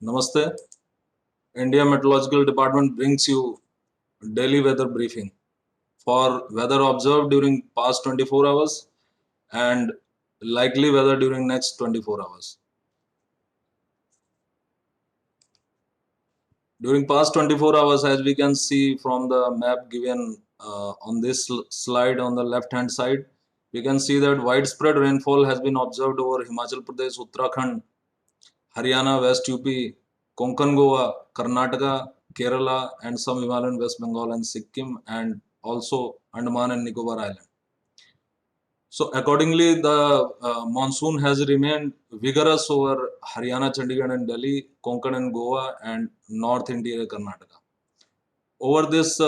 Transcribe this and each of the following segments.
Namaste. India Meteorological Department brings you daily weather briefing for weather observed during past 24 hours and likely weather during next 24 hours. During past 24 hours, as we can see from the map given on this slide on the left hand side, we can see that widespread rainfall has been observed over Himachal Pradesh, Uttarakhand, Haryana, West UP, Konkan Goa, Karnataka, Kerala, and some Himalayan West Bengal and Sikkim, and also Andaman and Nicobar Island. So accordingly, the monsoon has remained vigorous over Haryana, Chandigarh, and Delhi, Konkan and Goa, and North Interior Karnataka. Over this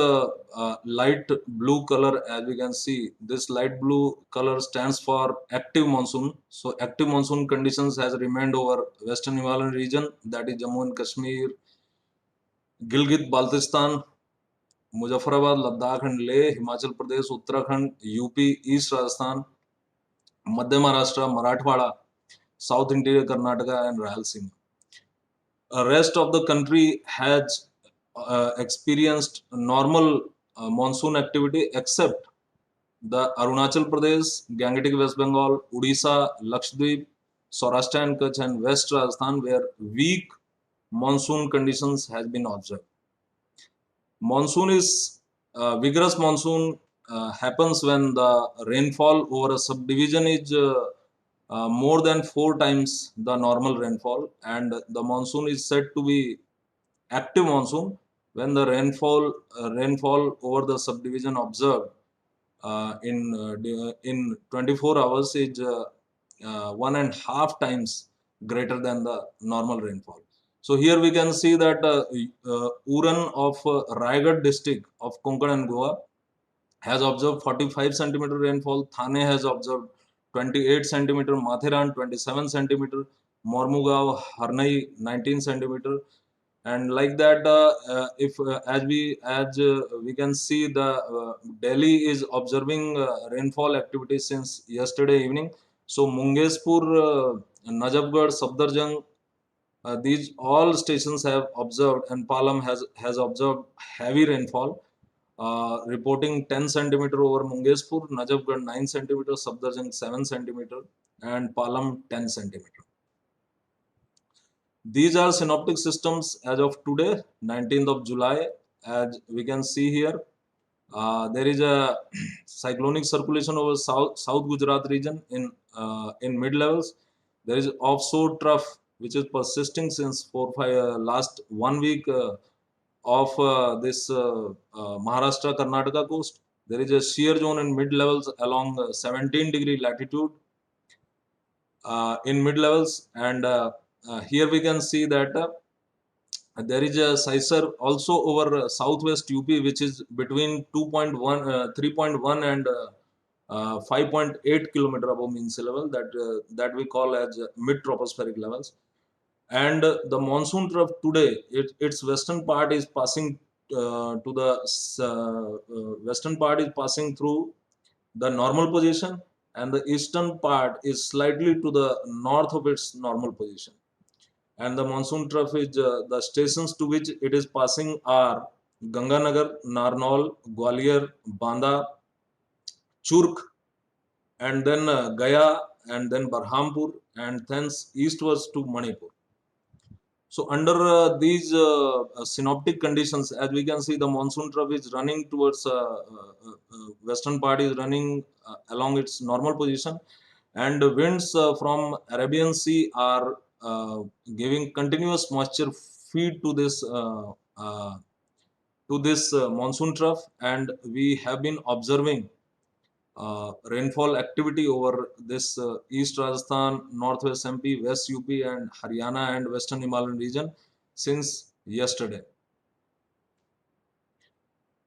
light blue color, as we can see, this light blue color stands for active monsoon. So active monsoon conditions has remained over Western Himalayan region, that is Jammu and Kashmir, Gilgit, Baltistan, Muzaffarabad, Ladakh and Leh, Himachal Pradesh, Uttarakhand, UP, East Rajasthan, Madhya Maharashtra, Marathwada, South Interior Karnataka and Rayalaseema. Rest of the country has experienced normal monsoon activity except the Arunachal Pradesh, Gangetic West Bengal, Odisha, Lakshadweep, Saurashtra and Kutch and West Rajasthan where weak monsoon conditions has been observed. Monsoon is vigorous monsoon happens when the rainfall over a subdivision is more than 4 times the normal rainfall, and the monsoon is said to be active monsoon when the rainfall over the subdivision observed in 24 hours is 1.5 times greater than the normal rainfall. So here we can see that Uran of Raigad district of Konkan and Goa has observed 45 centimeter rainfall. Thane has observed 28 centimeter. Matheran 27 centimeter. Mormugao, Harnai 19 centimeter. And like that, if as we can see, the Delhi is observing rainfall activity since yesterday evening. So Mungespur, Najafgarh, Safdarjung, these all stations have observed, and Palam has observed heavy rainfall, reporting 10 centimeter over Mungespur, Najafgarh 9 centimeter, Safdarjung 7 centimeter, and Palam 10 centimeter. These are synoptic systems as of today, 19th of July. As we can see here, there is a cyclonic circulation over South Gujarat region in mid levels. There is offshore trough which is persisting since last 1 week of this Maharashtra Karnataka coast. There is a shear zone in mid levels along 17-degree latitude in mid levels, and here we can see that there is a scissor also over southwest UP, which is between 3.1 and 5.8 kilometer above mean sea level, that we call as mid tropospheric levels. And the monsoon trough today, its western part is passing western part is passing through the normal position, and the eastern part is slightly to the north of its normal position. And the monsoon trough is the stations to which it is passing are Ganganagar, Narnaul, Gwalior, Banda, Churk, and then Gaya, and then Barhampur, and thence eastwards to Manipur. So under these synoptic conditions, as we can see, the monsoon trough is running towards western part is running along its normal position, and the winds from Arabian Sea are giving continuous moisture feed to this monsoon trough, and we have been observing rainfall activity over this East Rajasthan, Northwest MP, West UP, and Haryana and Western Himalayan region since yesterday.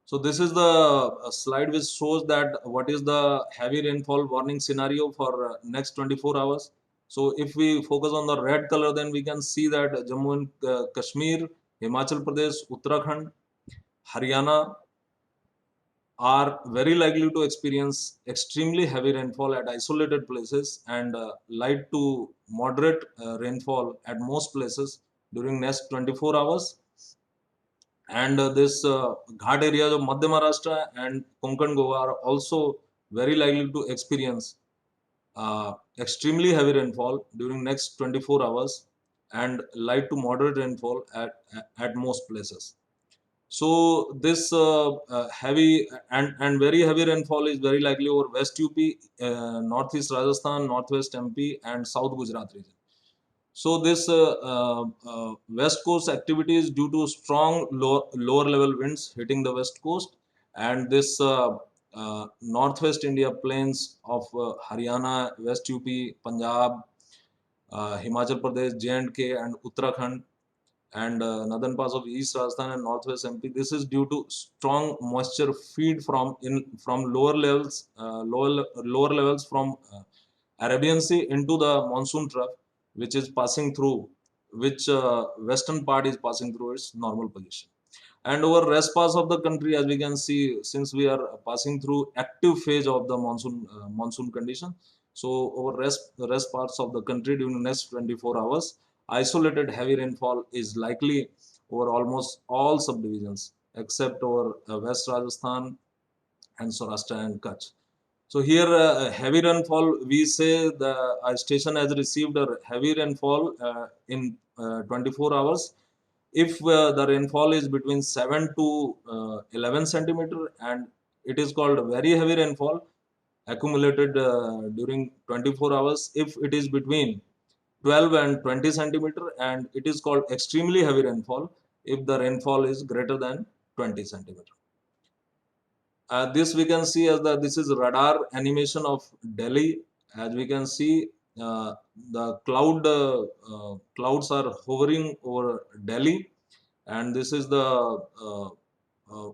So this is the slide which shows that what is the heavy rainfall warning scenario for next 24 hours. So if we focus on the red color, then we can see that Jammu and Kashmir, Himachal Pradesh, Uttarakhand, Haryana are very likely to experience extremely heavy rainfall at isolated places and light to moderate rainfall at most places during next 24 hours. And this Ghat areas of Madhya Maharashtra and Konkan Goa are also very likely to experience extremely heavy rainfall during next 24 hours and light to moderate rainfall at most places. So this heavy and very heavy rainfall is very likely over West UP, Northeast Rajasthan, Northwest MP, and South Gujarat region. So this west coast activity is due to strong lower level winds hitting the west coast, and this northwest India plains of Haryana, West UP, Punjab, Himachal Pradesh, J&K, and Uttarakhand, and northern parts of East Rajasthan and Northwest MP. This is due to strong moisture feed from lower levels from Arabian Sea into the monsoon trough, which is passing through, which western part is passing through its normal position. And over rest parts of the country, as we can see, since we are passing through active phase of the monsoon condition, so over rest parts of the country during the next 24 hours, isolated heavy rainfall is likely over almost all subdivisions except over West Rajasthan and Saurashtra and Kutch. So here, heavy rainfall, we say the station has received a heavy rainfall in 24 hours. If the rainfall is between 7 to 11 centimeter, and it is called very heavy rainfall accumulated during 24 hours. If it is between 12 and 20 centimeter, and it is called extremely heavy rainfall if the rainfall is greater than 20 centimeter. This we can see as this is radar animation of Delhi. As we can see, the clouds are hovering over Delhi, and this is the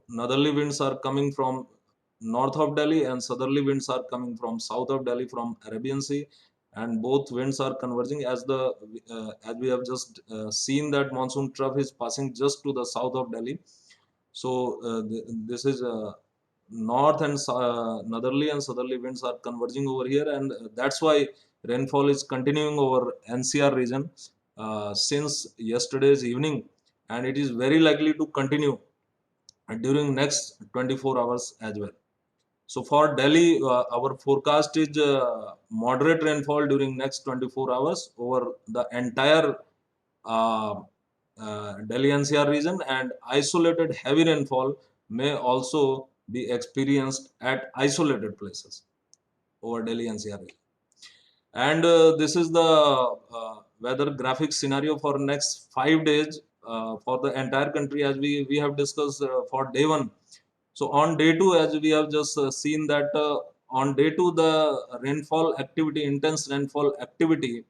northerly winds are coming from north of Delhi, and southerly winds are coming from south of Delhi from Arabian Sea, and both winds are converging as we have just seen that monsoon trough is passing just to the south of Delhi. So this is north and northerly and southerly winds are converging over here, and that's why rainfall is continuing over NCR region since yesterday's evening, and it is very likely to continue during next 24 hours as well. So for Delhi, our forecast is moderate rainfall during next 24 hours over the entire uh, Delhi NCR region, and isolated heavy rainfall may also be experienced at isolated places over Delhi NCR region. And this is the weather graphic scenario for next 5 days for the entire country, as we have discussed for day one. So on day two, as we have just seen that on day two, the rainfall activity, intense rainfall activity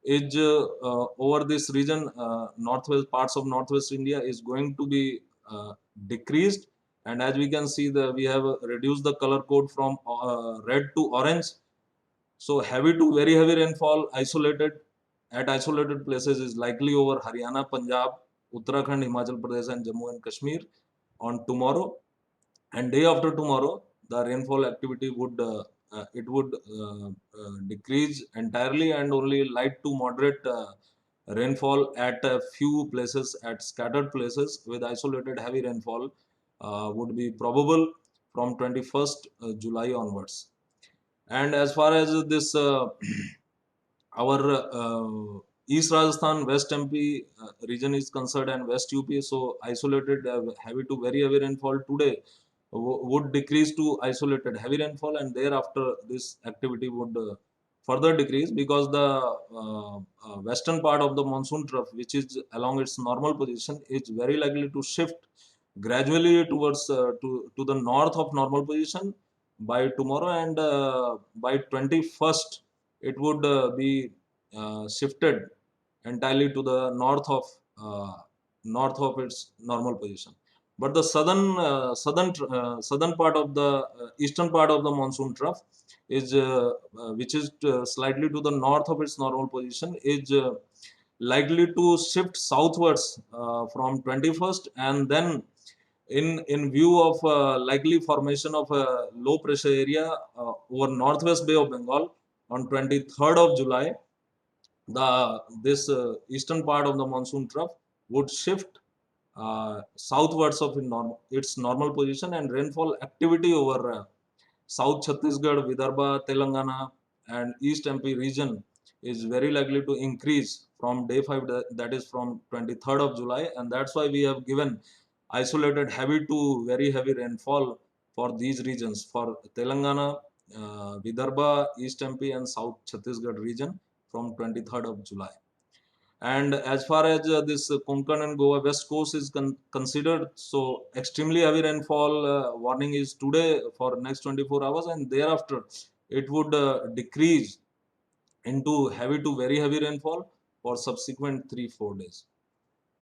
is over this region, northwest parts of northwest India is going to be decreased. And as we can see, we have reduced the color code from red to orange. So heavy to very heavy rainfall isolated places is likely over Haryana, Punjab, Uttarakhand, Himachal Pradesh, and Jammu and Kashmir on tomorrow. And day after tomorrow, the rainfall activity would decrease entirely, and only light to moderate rainfall at a few places, at scattered places with isolated heavy rainfall would be probable from 21st July onwards. And as far as this our East Rajasthan, West MP region is concerned, and West UP, so isolated heavy to very heavy rainfall today would decrease to isolated heavy rainfall, and thereafter this activity would further decrease, because the western part of the monsoon trough, which is along its normal position, is very likely to shift gradually towards to the north of normal position by tomorrow, and by 21st it would be shifted entirely to the uh, north of its normal position. But the southern part of the eastern part of the monsoon trough is which is slightly to the north of its normal position, is likely to shift southwards from 21st, and then in view of likely formation of a low pressure area over northwest Bay of Bengal on 23rd of July, this eastern part of the monsoon trough would shift southwards of its normal position, and rainfall activity over South Chhattisgarh, Vidarbha, Telangana, and East MP region is very likely to increase from day 5, that is from 23rd of July, and that's why we have given isolated heavy to very heavy rainfall for these regions for Telangana, Vidarbha, East MP, and South Chhattisgarh region from 23rd of July. And as far as this Konkan and Goa west coast is considered, so extremely heavy rainfall warning is today for next 24 hours, and thereafter it would decrease into heavy to very heavy rainfall for subsequent 3-4 days.